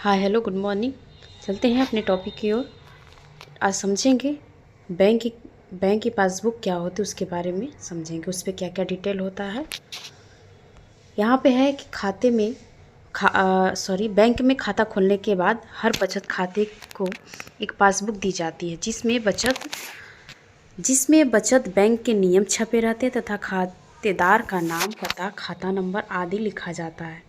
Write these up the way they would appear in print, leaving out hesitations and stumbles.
Hi hello good morning. चलते हैं अपने टॉपिक की ओर। आज समझेंगे बैंक की बैंक की पासबुक क्या होती है, उसके बारे में समझेंगे। उस पर क्या क्या डिटेल होता है। यहाँ पे है कि खाते में बैंक में खाता खोलने के बाद हर बचत खाते को एक पासबुक दी जाती है, जिसमें बचत बैंक के नियम छपे रहते हैं तथा खातेदार का नाम, पता, खाता नंबर आदि लिखा जाता है।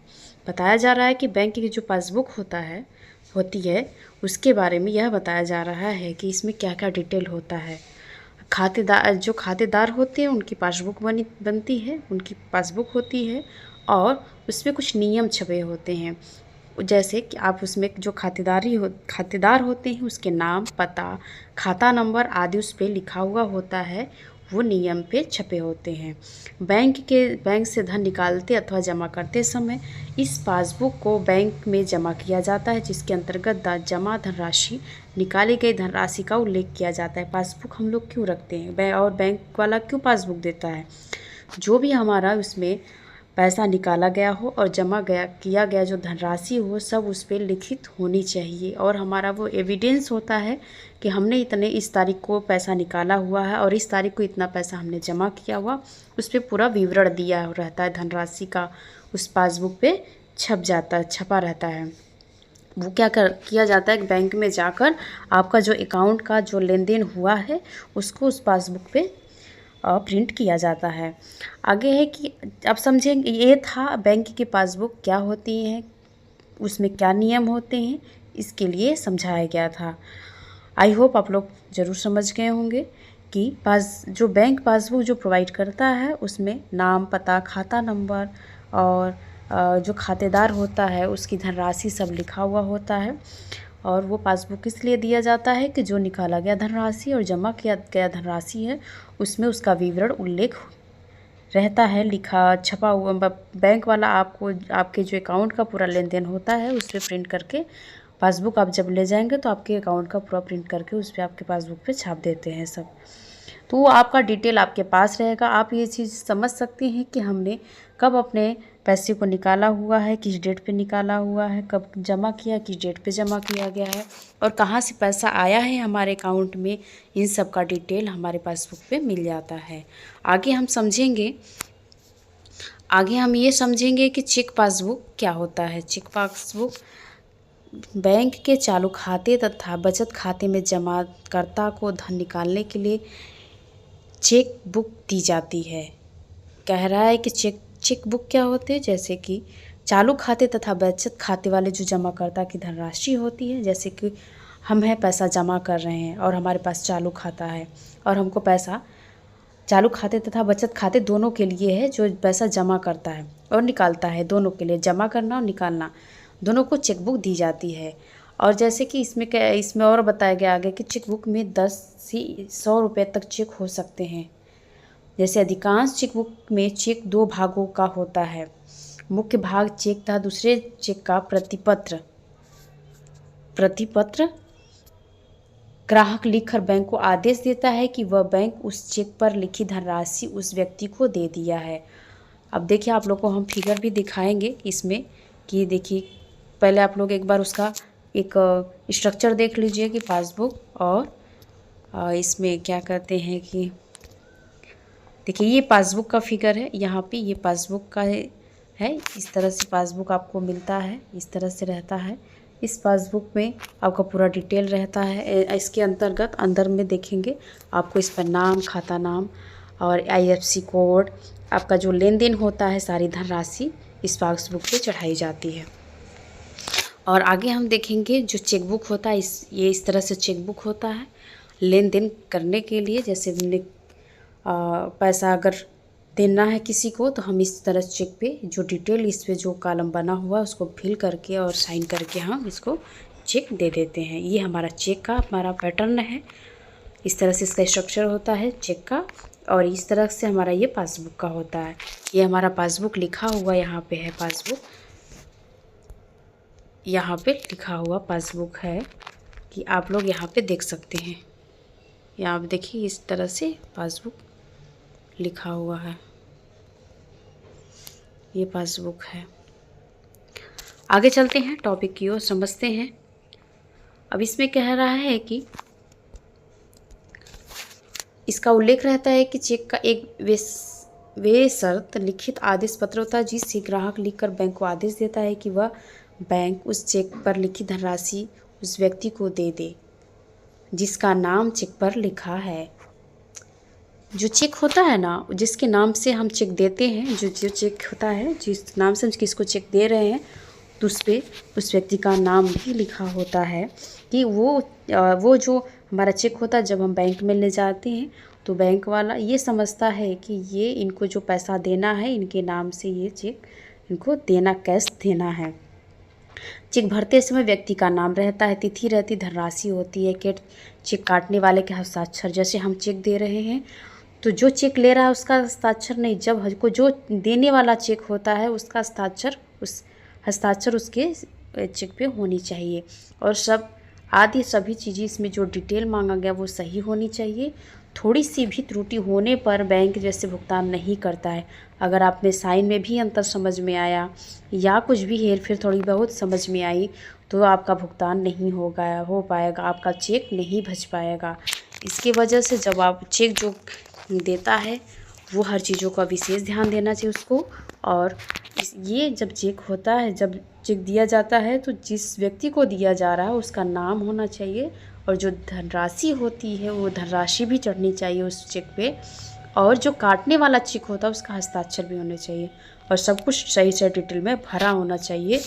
बताया जा रहा है कि बैंक की जो पासबुक होती है उसके बारे में यह बताया जा रहा है कि इसमें क्या क्या डिटेल होता है। जो खातेदार होते हैं उनकी पासबुक बनती है, उनकी पासबुक होती है और उसमें कुछ नियम छपे होते हैं। जैसे कि आप उसमें जो खातेदार होते हैं उसके नाम, पता, खाता नंबर आदि उस पे लिखा हुआ होता है, वो नियम पे छपे होते हैं। बैंक से धन निकालते अथवा जमा करते समय इस पासबुक को बैंक में जमा किया जाता है, जिसके अंतर्गत जमा धनराशि, निकाली गई धनराशि का उल्लेख किया जाता है। पासबुक हम लोग क्यों रखते हैं और बैंक वाला क्यों पासबुक देता है? जो भी हमारा उसमें पैसा निकाला गया हो और किया गया जो धनराशि हो, सब उस पर लिखित होनी चाहिए और हमारा वो एविडेंस होता है कि हमने इस तारीख को पैसा निकाला हुआ है और इस तारीख को इतना पैसा हमने जमा किया हुआ। उस पर पूरा विवरण दिया रहता है धनराशि का, उस पासबुक पे छपा रहता है। वो किया जाता है कि बैंक में जाकर आपका जो अकाउंट का जो लेन देन हुआ है उसको उस पासबुक पे प्रिंट किया जाता है। आगे है कि अब समझेंगे, ये था बैंक की पासबुक क्या होती है, उसमें क्या नियम होते हैं, इसके लिए समझाया गया था। आई होप आप लोग ज़रूर समझ गए होंगे कि जो बैंक पासबुक जो प्रोवाइड करता है उसमें नाम, पता, खाता नंबर और जो खातेदार होता है उसकी धनराशि सब लिखा हुआ होता है। और वो पासबुक इसलिए दिया जाता है कि जो निकाला गया धनराशि और जमा किया गया धनराशि है उसमें उसका विवरण उल्लेख रहता है, लिखा छपा हुआ। बैंक वाला आपको आपके जो अकाउंट का पूरा लेन देन होता है उस पर प्रिंट करके, पासबुक आप जब ले जाएंगे तो आपके अकाउंट का पूरा प्रिंट करके उस पर आपके पासबुक पे छाप देते हैं सब। तो वो आपका डिटेल आपके पास रहेगा। आप ये चीज़ समझ सकते हैं कि हमने कब अपने पैसे को निकाला हुआ है, किस डेट पे निकाला हुआ है, कब जमा किया, किस डेट पे जमा किया गया है और कहाँ से पैसा आया है हमारे अकाउंट में। इन सब का डिटेल हमारे पासबुक पे मिल जाता है। आगे हम ये समझेंगे कि चेक पासबुक क्या होता है। चेक पासबुक बैंक के चालू खाते तथा बचत खाते में जमाकर्ता को धन निकालने के लिए चेक बुक दी जाती है। कह रहा है कि चेक बुक क्या होते हैं, जैसे कि चालू खाते तथा बचत खाते वाले जो जमाकर्ता की धनराशि होती है, जैसे कि हम पैसा जमा कर रहे हैं और हमारे पास चालू खाता है और हमको पैसा चालू खाते तथा बचत खाते दोनों के लिए है, जो पैसा जमा करता है और निकालता है, दोनों के लिए जमा करना और निकालना दोनों को चेक बुक दी जाती है। और जैसे कि इसमें और बताया गया आगे कि चेक बुक में 10 से 100 रुपये तक चेक हो सकते हैं। जैसे अधिकांश चेक बुक में चेक 2 भागों का होता है। मुख्य भाग चेक तथा दूसरे चेक का प्रतिपत्र ग्राहक लिखकर बैंक को आदेश देता है कि वह बैंक उस चेक पर लिखी धनराशि उस व्यक्ति को दे दिया है। अब देखिए, आप लोग को हम फिगर भी दिखाएंगे इसमें कि देखिए, पहले आप लोग एक बार उसका एक स्ट्रक्चर देख लीजिए कि पासबुक और इसमें क्या कहते हैं कि देखिए, ये पासबुक का फिगर है। यहाँ पे ये पासबुक का है। इस तरह से पासबुक आपको मिलता है, इस तरह से रहता है। इस पासबुक में आपका पूरा डिटेल रहता है। इसके अंतर्गत अंदर में देखेंगे आपको इस पर नाम, खाता नाम और IFSC कोड, आपका जो लेन देन होता है, सारी धनराशि इस पासबुक पे चढ़ाई जाती है। और आगे हम देखेंगे जो चेकबुक होता है, ये इस तरह से चेकबुक होता है लेन देन करने के लिए। जैसे पैसा अगर देना है किसी को तो हम इस तरह चेक पे जो डिटेल इस पे जो कॉलम बना हुआ है उसको फिल करके और साइन करके हम इसको चेक दे देते हैं। ये हमारा चेक का हमारा पैटर्न है। इस तरह से इसका स्ट्रक्चर होता है चेक का और इस तरह से हमारा ये पासबुक का होता है। ये हमारा पासबुक लिखा हुआ यहाँ पे है, पासबुक यहाँ पे लिखा हुआ पासबुक है कि आप लोग यहाँ पे देख सकते हैं। यहाँ पे देखिए, इस तरह से पासबुक लिखा हुआ है, ये पासबुक है। आगे चलते हैं टॉपिक की ओर, समझते हैं। अब इसमें कह रहा है कि इसका उल्लेख रहता है कि चेक का एक वे शर्त लिखित आदेश पत्र होता है जिससे ग्राहक लिखकर बैंक को आदेश देता है कि वह बैंक उस चेक पर लिखी धनराशि उस व्यक्ति को दे दे जिसका नाम चेक पर लिखा है। जो चेक होता है ना, जिसके नाम से हम चेक देते हैं, जो चेक होता है जिस नाम से हम किसको चेक दे रहे हैं, तो उस पर उस व्यक्ति का नाम भी लिखा होता है कि वो जो हमारा चेक होता है जब हम बैंक में ले जाते हैं तो बैंक वाला ये समझता है कि ये इनको जो पैसा देना है इनके नाम से ये चेक इनको देना, कैश देना है। चेक भरते समय व्यक्ति का नाम रहता है, तिथि रहती, धनराशि होती है, चेक काटने वाले के हस्ताक्षर। जैसे हम चेक दे रहे हैं तो जो चेक ले रहा है उसका हस्ताक्षर नहीं, जब हमको जो देने वाला चेक होता है उसका हस्ताक्षर उसके चेक पे होनी चाहिए। और सभी चीज़ें इसमें जो डिटेल मांगा गया वो सही होनी चाहिए। थोड़ी सी भी त्रुटि होने पर बैंक जैसे भुगतान नहीं करता है। अगर आपने साइन में भी अंतर समझ में आया या कुछ भी हेरफेर थोड़ी बहुत समझ में आई तो आपका भुगतान नहीं हो पाएगा, आपका चेक नहीं भज पाएगा। इसकी वजह से जब आप चेक जो देता है वो हर चीज़ों का विशेष ध्यान देना चाहिए उसको। और ये जब चेक होता है, जब चेक दिया जाता है तो जिस व्यक्ति को दिया जा रहा है उसका नाम होना चाहिए और जो धनराशि होती है वो धनराशि भी चढ़नी चाहिए उस चेक पे, और जो काटने वाला चेक होता है उसका हस्ताक्षर भी होने चाहिए और सब कुछ सही से डिटेल में भरा होना चाहिए,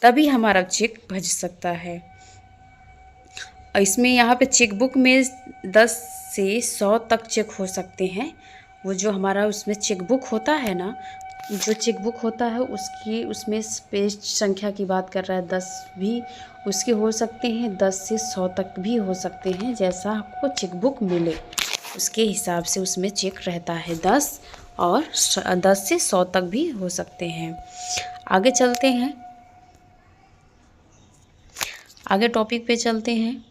तभी हमारा चेक भज सकता है। इसमें यहाँ पे चेकबुक में 10 से 100 तक चेक हो सकते हैं। वो जो हमारा उसमें चेकबुक होता है ना, जो चेकबुक होता है उसमें पेज संख्या की बात कर रहा है, 10 भी उसके हो सकते हैं, 10 से 100 तक भी हो सकते हैं। जैसा आपको चेकबुक मिले उसके हिसाब से उसमें चेक रहता है। 10 से 100 तक भी हो सकते हैं। आगे चलते हैं, आगे टॉपिक पे चलते हैं।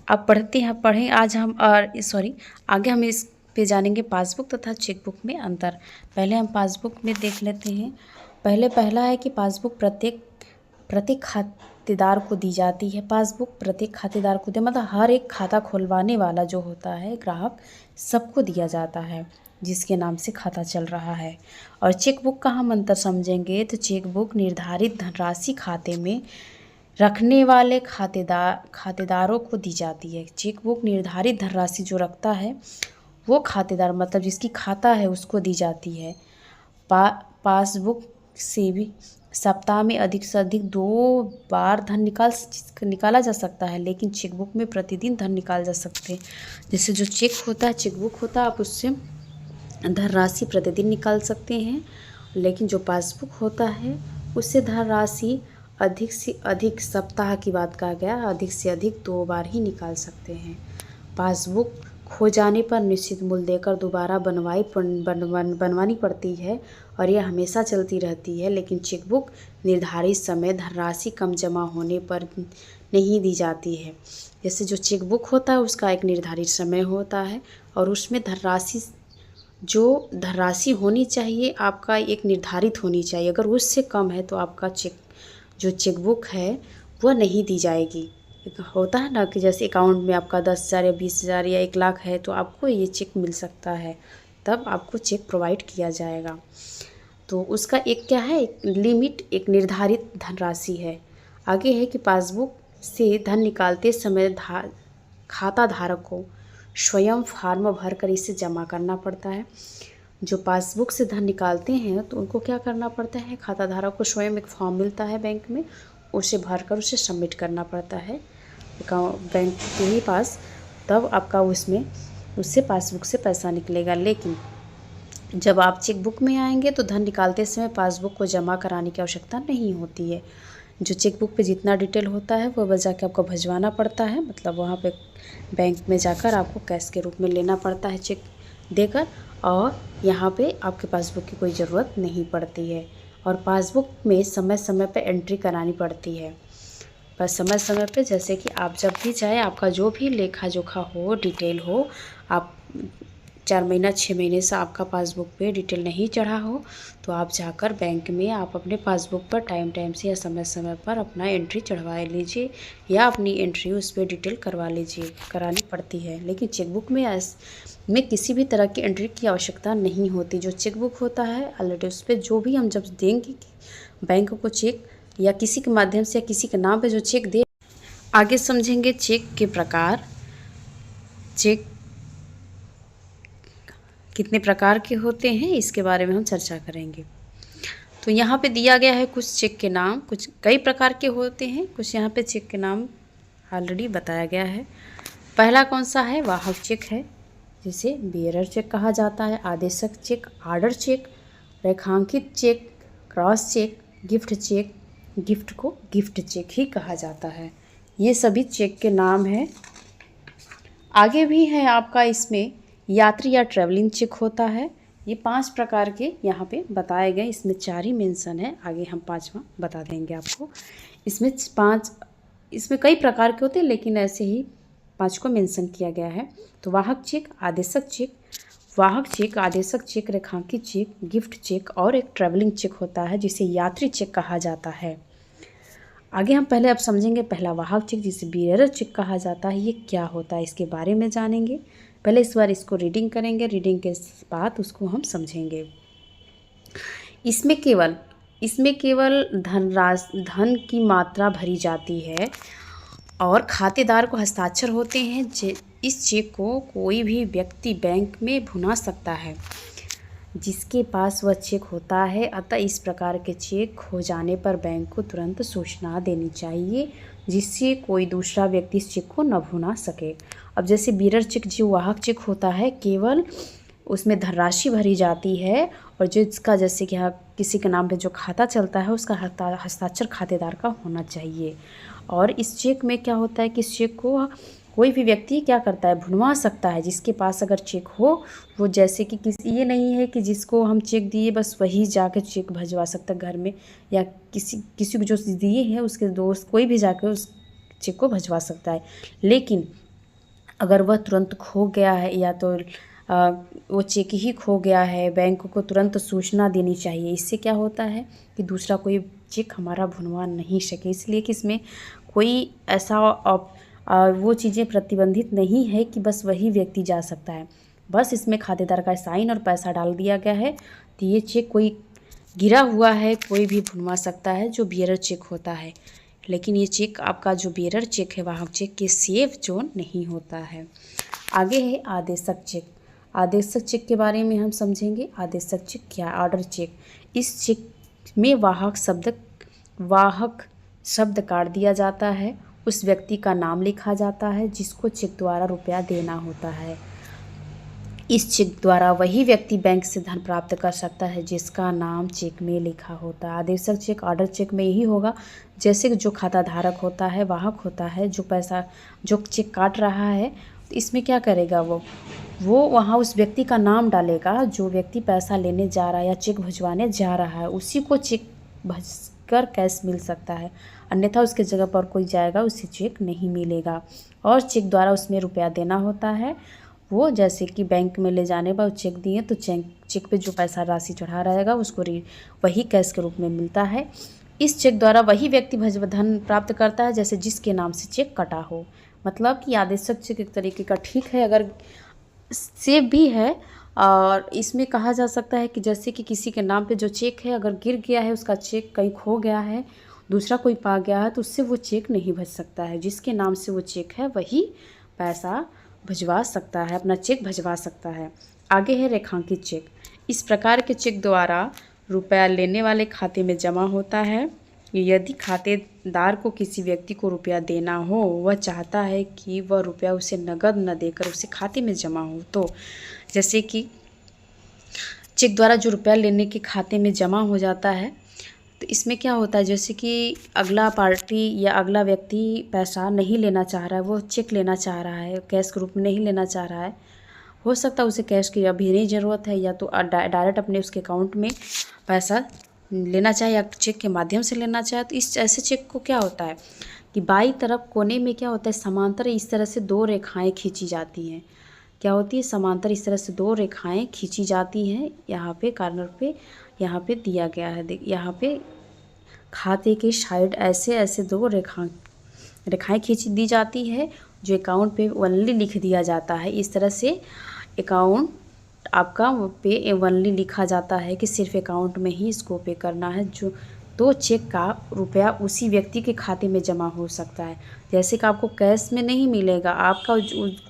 अब पढ़ें आज हम आगे हम इस पे जानेंगे पासबुक तथा चेकबुक में अंतर। पहले हम पासबुक में देख लेते हैं। पहला है कि पासबुक प्रत्येक खातेदार को दी जाती है। पासबुक प्रत्येक खातेदार को मतलब हर एक खाता खुलवाने वाला जो होता है ग्राहक, सबको दिया जाता है जिसके नाम से खाता चल रहा है। और चेकबुक का हम अंतर समझेंगे तो चेकबुक निर्धारित धनराशि खाते में रखने वाले खातेदारों को दी जाती है। चेकबुक निर्धारित धनराशि जो रखता है वो खातेदार मतलब जिसकी खाता है उसको दी जाती है। पासबुक से भी सप्ताह में अधिक से अधिक 2 बार धन निकाला जा सकता है, लेकिन चेकबुक में प्रतिदिन धन निकाल जा सकते हैं। जैसे जो चेकबुक होता है आप उससे धनराशि प्रतिदिन निकाल सकते हैं, लेकिन जो पासबुक होता है उससे धनराशि अधिक से अधिक, सप्ताह की बात कहा गया, अधिक से अधिक 2 बार ही निकाल सकते हैं। पासबुक खो जाने पर निश्चित मूल्य देकर दोबारा बनवानी पड़ती है और यह हमेशा चलती रहती है, लेकिन चेकबुक निर्धारित समय धनराशि कम जमा होने पर नहीं दी जाती है। जैसे जो चेकबुक होता है उसका एक निर्धारित समय होता है और उसमें धनराशि होनी चाहिए आपका एक निर्धारित होनी चाहिए। अगर उससे कम है तो आपका चेकबुक है वह नहीं दी जाएगी। होता है ना कि जैसे अकाउंट में आपका 10,000 या 20,000 या 1 लाख है तो आपको ये चेक मिल सकता है, तब आपको चेक प्रोवाइड किया जाएगा। तो उसका एक क्या है, एक लिमिट, एक निर्धारित धनराशि है। आगे है कि पासबुक से धन निकालते समय खाता धारक को स्वयं फॉर्म भरकर इसे जमा करना पड़ता है। जो पासबुक से धन निकालते हैं तो उनको क्या करना पड़ता है, खाता धारक को स्वयं एक फॉर्म मिलता है बैंक में, उसे भरकर उसे सबमिट करना पड़ता है बैंक के ही पास, तब आपका उससे पासबुक से पैसा निकलेगा। लेकिन जब आप चेकबुक में आएंगे तो धन निकालते समय पासबुक को जमा कराने की आवश्यकता नहीं होती है। जो चेकबुक पे जितना डिटेल होता है वो बजा के आपको भिजवाना पड़ता है, मतलब वहाँ पे बैंक में जाकर आपको कैश के रूप में लेना पड़ता है चेक देकर, और यहाँ पे आपके पासबुक की कोई ज़रूरत नहीं पड़ती है। और पासबुक में समय समय पे एंट्री करानी पड़ती है, बस समय समय पे, जैसे कि आप जब भी चाहे आपका जो भी लेखा जोखा हो, डिटेल हो, आप 4 महीना 6 महीने से आपका पासबुक पे डिटेल नहीं चढ़ा हो तो आप जाकर बैंक में आप अपने पासबुक पर टाइम टाइम से या समय समय पर अपना एंट्री चढ़वा लीजिए या अपनी एंट्री उस पर डिटेल करवा लीजिए, करानी पड़ती है। लेकिन चेकबुक में किसी भी तरह की एंट्री की आवश्यकता नहीं होती। जो चेकबुक होता है ऑलरेडी उस पर जो भी हम जब देंगे बैंक को चेक या किसी के माध्यम से या किसी के नाम पे जो चेक दे, आगे समझेंगे चेक के प्रकार, चेक कितने प्रकार के होते हैं इसके बारे में हम चर्चा करेंगे। तो यहाँ पे दिया गया है कुछ चेक के नाम, कुछ कई प्रकार के होते हैं, कुछ यहाँ पे चेक के नाम ऑलरेडी बताया गया है। पहला कौन सा है? वाहक चेक है, जिसे बियरर चेक कहा जाता है। आदेशक चेक, आर्डर चेक, रेखांकित cheque, cross cheque, gift cheque, gift को गिफ्ट चेक ही कहा जाता है। ये सभी चेक के नाम हैं। आगे भी है आपका इसमें यात्री या ट्रैवलिंग चेक होता है। ये 5 प्रकार के यहाँ पे बताए गए, इसमें 4 ही मेंशन है, आगे हम 5वां बता देंगे आपको। इसमें कई प्रकार के होते हैं लेकिन ऐसे ही 5 को मेंशन किया गया है। तो वाहक चेक, आदेशक चेक, वाहक चेक, आदेशक चेक, रेखांकित चेक, गिफ्ट चेक और एक ट्रैवलिंग चेक होता है जिसे यात्री चेक कहा जाता है। आगे हम पहले अब समझेंगे पहला वाहक चेक जिसे बियरर चेक कहा जाता है। ये क्या होता है इसके बारे में जानेंगे। पहले इस बार इसको रीडिंग करेंगे, रीडिंग के बाद उसको हम समझेंगे। इसमें केवल धन की मात्रा भरी जाती है और खातेदार को हस्ताक्षर होते हैं। इस चेक को कोई भी व्यक्ति बैंक में भुना सकता है जिसके पास वह चेक होता है। अतः इस प्रकार के चेक खो जाने पर बैंक को तुरंत सूचना देनी चाहिए जिससे कोई दूसरा व्यक्ति इस चेक को न भुना सके। अब जैसे बियरर चेक जो वाहक चेक होता है, केवल उसमें धनराशि भरी जाती है और जो इसका जैसे कि किसी के नाम पे जो खाता चलता है उसका हस्ताक्षर खातेदार का होना चाहिए। और इस चेक में क्या होता है कि इस चेक को कोई भी व्यक्ति क्या करता है, भुनवा सकता है जिसके पास अगर चेक हो। वो जैसे कि ये नहीं है कि जिसको हम चेक दिए बस वही जाके चेक भिजवा सकता घर में, या किसी को जो दिए हैं उसके दोस्त कोई भी जाकर उस चेक को भिजवा सकता है। लेकिन अगर वह तुरंत खो गया है या तो वो चेक ही खो गया है, बैंक को तुरंत सूचना देनी चाहिए। इससे क्या होता है कि दूसरा कोई चेक हमारा भुनवा नहीं सके। इसलिए कि इसमें कोई ऐसा वो चीज़ें प्रतिबंधित नहीं है कि बस वही व्यक्ति जा सकता है। बस इसमें खातेदार का साइन और पैसा डाल दिया गया है तो ये चेक कोई गिरा हुआ है कोई भी भुनवा सकता है, जो बियरर चेक होता है। लेकिन ये चेक आपका जो बियरर चेक है वाहक चेक के सेफ जोन नहीं होता है। आगे है आदेशक चेक। आदेशक चेक के बारे में हम समझेंगे। आदेशक चेक क्या? Order check. इस चेक में वाहक शब्द काट दिया जाता है, उस व्यक्ति का नाम लिखा जाता है जिसको चेक द्वारा रुपया देना होता है। इस चेक द्वारा वही व्यक्ति बैंक से धन प्राप्त कर सकता है जिसका नाम चेक में लिखा होता है। आदेशक चेक ऑर्डर चेक में यही होगा, जैसे जो खाता धारक होता है, वाहक होता है, जो चेक काट रहा है, तो इसमें क्या करेगा वो वहाँ उस व्यक्ति का नाम डालेगा। जो व्यक्ति पैसा लेने जा रहा है या चेक भिजवाने जा रहा है उसी को चेक भजकर कैश मिल सकता है, अन्यथा उसके जगह पर कोई जाएगा उसे चेक नहीं मिलेगा। और चेक द्वारा उसमें रुपया देना होता है। वो जैसे कि बैंक में ले जाने पर चेक दिए तो चेक पे जो पैसा राशि चढ़ा रहेगा उसको वही कैश के रूप में मिलता है। इस चेक द्वारा वही व्यक्ति धन प्राप्त करता है जैसे जिसके नाम से चेक कटा हो। मतलब कि आदेशक चेक एक तरीके का ठीक है, अगर सेफ भी है। और इसमें कहा जा सकता है कि जैसे कि किसी के नाम पे जो चेक है अगर गिर गया है, उसका चेक कहीं खो गया है, दूसरा कोई पा गया है, तो उससे वो चेक नहीं भज सकता है। जिसके नाम से वो चेक है वही पैसा भिजवा सकता है, अपना चेक भिजवा सकता है। आगे है रेखांकित चेक। इस प्रकार के चेक द्वारा रुपया लेने वाले खाते में जमा होता है। यदि खातेदार को किसी व्यक्ति को रुपया देना हो, वह चाहता है कि वह रुपया उसे नगद न देकर उसे खाते में जमा हो, तो जैसे कि चेक द्वारा जो रुपया लेने के खाते में जमा हो जाता है, तो इसमें क्या होता है जैसे कि अगला पार्टी या अगला व्यक्ति पैसा नहीं लेना चाह रहा है, वो चेक लेना चाह रहा है, कैश के रूप में नहीं लेना चाह रहा है। हो सकता है उसे कैश की अभी नहीं ज़रूरत है, या तो डायरेक्ट अपने उसके अकाउंट में पैसा लेना चाहे या चेक के माध्यम से लेना चाहे। तो इस ऐसे चेक को क्या होता है कि बाईं तरफ कोने में क्या होता है, समांतर इस तरह से 2 रेखाएं खींची जाती हैं। क्या होती है, समांतर इस तरह से दो रेखाएं खींची जाती हैं। यहाँ पे कॉर्नर पे यहाँ पे दिया गया है, देख यहाँ पे खाते के साइड ऐसे ऐसे दो रेखाएं खींच दी जाती है, जो अकाउंट पे ओनली लिख दिया जाता है। इस तरह से अकाउंट आपका पे ओनली लिखा जाता है कि सिर्फ अकाउंट में ही इसको पे करना है, जो तो चेक का रुपया उसी व्यक्ति के खाते में जमा हो सकता है। जैसे कि आपको कैश में नहीं मिलेगा, आपका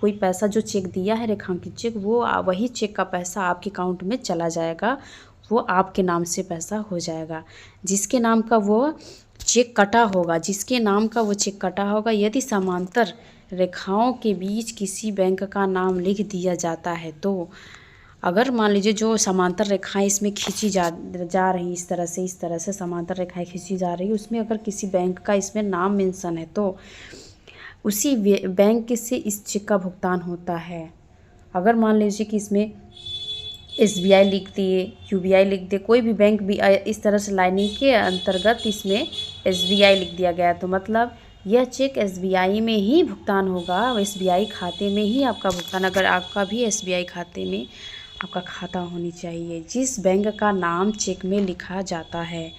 कोई पैसा जो चेक दिया है रेखांकित चेक, वो वही चेक का पैसा आपके अकाउंट में चला जाएगा, वो आपके नाम से पैसा हो जाएगा। जिसके नाम का वो चेक कटा होगा, जिसके नाम का वो चेक कटा होगा, यदि समांतर रेखाओं के बीच किसी बैंक का नाम लिख दिया जाता है, तो अगर मान लीजिए जो समांतर रेखाएं इसमें खींची जा रही, इस तरह से समांतर रेखाएं खींची जा रही, उसमें अगर किसी बैंक का इसमें नाम मेंशन है, तो उसी बैंक से इस चेक का भुगतान होता है। अगर मान लीजिए कि इसमें SBI लिख दिए, UBI लिख दिए, कोई भी बैंक भी इस तरह से लाइनिंग के अंतर्गत इसमें SBI लिख दिया गया, तो मतलब यह चेक SBI में ही भुगतान होगा, SBI खाते में ही आपका भुगतान। अगर आपका भी SBI खाते में आपका खाता होनी चाहिए। जिस बैंक का नाम चेक में लिखा जाता है,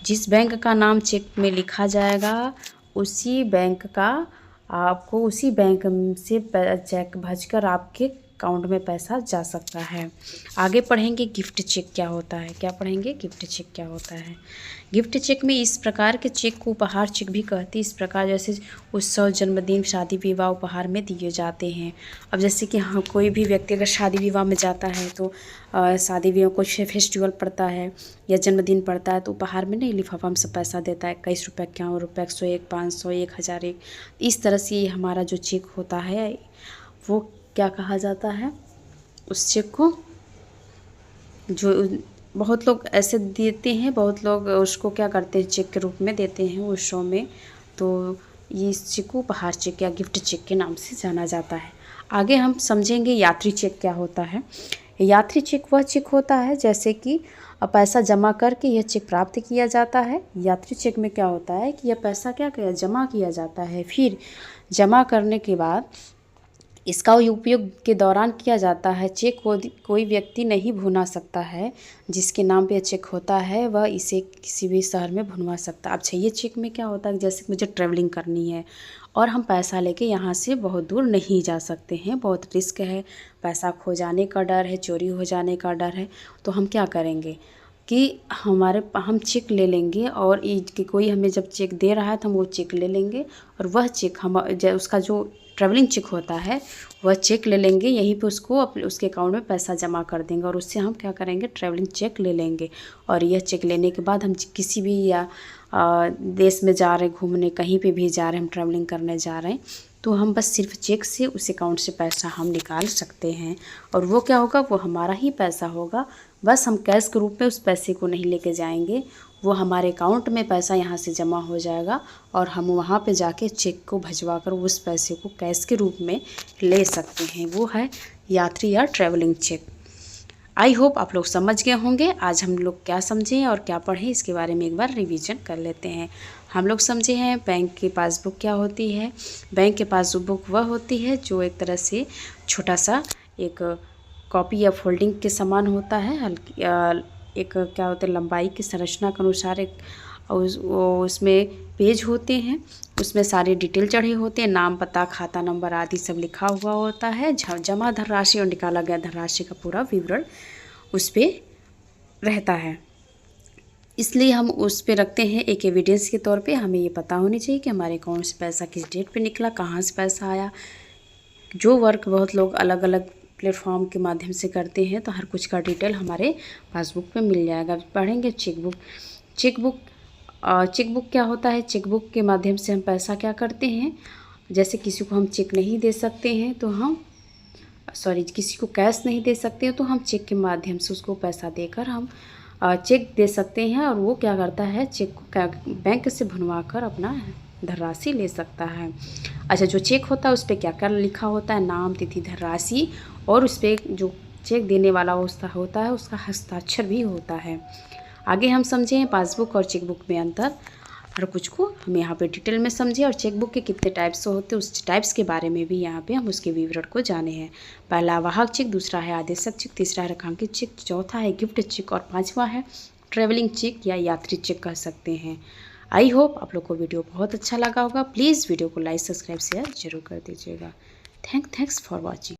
जिस बैंक का नाम चेक में लिखा जाएगा, उसी बैंक का आपको उसी बैंक से चेक भेजकर आपके अकाउंट में पैसा जा सकता है। आगे पढ़ेंगे गिफ्ट चेक क्या होता है। क्या पढ़ेंगे, गिफ्ट चेक क्या होता है। गिफ्ट चेक में इस प्रकार के चेक को उपहार चेक भी कहते हैं। इस प्रकार जैसे उत्सव, जन्मदिन, शादी विवाह उपहार में दिए जाते हैं। अब जैसे कि हाँ, कोई भी व्यक्ति अगर शादी विवाह में जाता है, तो शादी विवाह कुछ फेस्टिवल पड़ता है या जन्मदिन पड़ता है, तो उपहार में नहीं लिफाफा में सब पैसा देता है, 21 रुपये, 51 रुपये, 101, 500, 1001। इस तरह से हमारा जो चेक होता है, वो क्या कहा जाता है, उस चेक को जो बहुत लोग ऐसे देते हैं, बहुत लोग उसको क्या करते हैं, चेक के रूप में देते हैं उस शो में, तो ये इस चेक को उपहार चेक या गिफ्ट चेक के नाम से जाना जाता है। आगे हम समझेंगे यात्री चेक क्या होता है। यात्री चेक वह चेक होता है जैसे कि पैसा जमा करके यह चेक प्राप्त किया जाता है। यात्री चेक में क्या होता है कि यह पैसा क्या किया, जमा किया जाता है, फिर जमा करने के बाद इसका उपयोग के दौरान किया जाता है। चेक को कोई व्यक्ति नहीं भुना सकता है, जिसके नाम पे चेक होता है वह इसे किसी भी शहर में भुनवा सकता है। अच्छा, ये चेक में क्या होता है, जैसे मुझे ट्रैवलिंग करनी है और हम पैसा लेके यहाँ से बहुत दूर नहीं जा सकते हैं, बहुत रिस्क है, पैसा खो जाने का डर है, चोरी हो जाने का डर है, तो हम क्या करेंगे कि हम चेक ले लेंगे, और कि कोई हमें जब चेक दे रहा है तो हम वो चेक ले लेंगे, और वह चेक हम उसका जो ट्रैवलिंग चेक होता है वह चेक ले लेंगे, यहीं पे उसको उसके अकाउंट में पैसा जमा कर देंगे, और उससे हम क्या करेंगे, ट्रैवलिंग चेक ले लेंगे। और यह चेक लेने के बाद हम किसी भी या देश में जा रहे, घूमने कहीं पे भी जा रहे, हम ट्रैवलिंग करने जा रहे हैं, तो हम बस सिर्फ चेक से उस अकाउंट से पैसा हम निकाल सकते हैं, और वो क्या होगा, वो हमारा ही पैसा होगा। बस हम कैश के रूप में उस पैसे को नहीं लेके जाएंगे, वो हमारे अकाउंट में पैसा यहाँ से जमा हो जाएगा, और हम वहाँ पे जाके चेक को भिजवा कर उस पैसे को कैश के रूप में ले सकते हैं। वो है यात्री या ट्रैवलिंग चेक। आई होप आप लोग समझ गए होंगे। आज हम लोग क्या समझे और क्या पढ़े, इसके बारे में एक बार रिवीजन कर लेते हैं। हम लोग समझे हैं बैंक की पासबुक क्या होती है। बैंक की पासबुक वह होती है जो एक तरह से छोटा सा एक कॉपी या फोल्डिंग के समान होता है, हल्की एक क्या होता है, लंबाई की संरचना के अनुसार एक उसमें पेज होते हैं, उसमें सारे डिटेल चढ़े होते हैं, नाम, पता, खाता नंबर आदि सब लिखा हुआ होता है। जमा धनराशि और निकाला गया धनराशि का पूरा विवरण उस पर रहता है, इसलिए हम उस पर रखते हैं एक एविडेंस के तौर पे। हमें ये पता होनी चाहिए कि हमारे अकाउंट से पैसा किस डेट पे निकला, कहाँ से पैसा आया। जो वर्क बहुत लोग अलग अलग प्लेटफॉर्म के माध्यम से करते हैं, तो हर कुछ का डिटेल हमारे पासबुक पे मिल जाएगा। पढ़ेंगे चेकबुक। चेकबुक क्या होता है, चेकबुक के माध्यम से हम पैसा क्या करते हैं, जैसे किसी को हम चेक नहीं दे सकते हैं तो हम किसी को कैश नहीं दे सकते हैं, तो हम चेक के माध्यम से उसको पैसा देकर हम चेक दे सकते हैं, और वो क्या करता है, चेक को बैंक से भुनवा कर अपना धनराशि ले सकता है। अच्छा, जो चेक होता है उस पर क्या क्या लिखा होता है, नाम, तिथि, धनराशि, और उस पर जो चेक देने वाला होता है उसका हस्ताक्षर भी होता है। आगे हम समझें पासबुक और चेकबुक में अंतर। हर कुछ को हम यहाँ पे डिटेल में समझे और चेकबुक के कितने टाइप्स होते हैं उस टाइप्स के बारे में भी यहाँ पे हम उसके विवरण को जाने हैं। पहला वाहक चेक, दूसरा है आदेशक चेक, तीसरा है रेखांकित चेक, चौथा है गिफ्ट चेक और पांचवा है ट्रेवलिंग चेक या यात्री चेक कह सकते हैं। आई होप आप लोग को वीडियो बहुत अच्छा लगा होगा। प्लीज़ वीडियो को लाइक, सब्सक्राइब, शेयर जरूर कर दीजिएगा। Thanks for watching.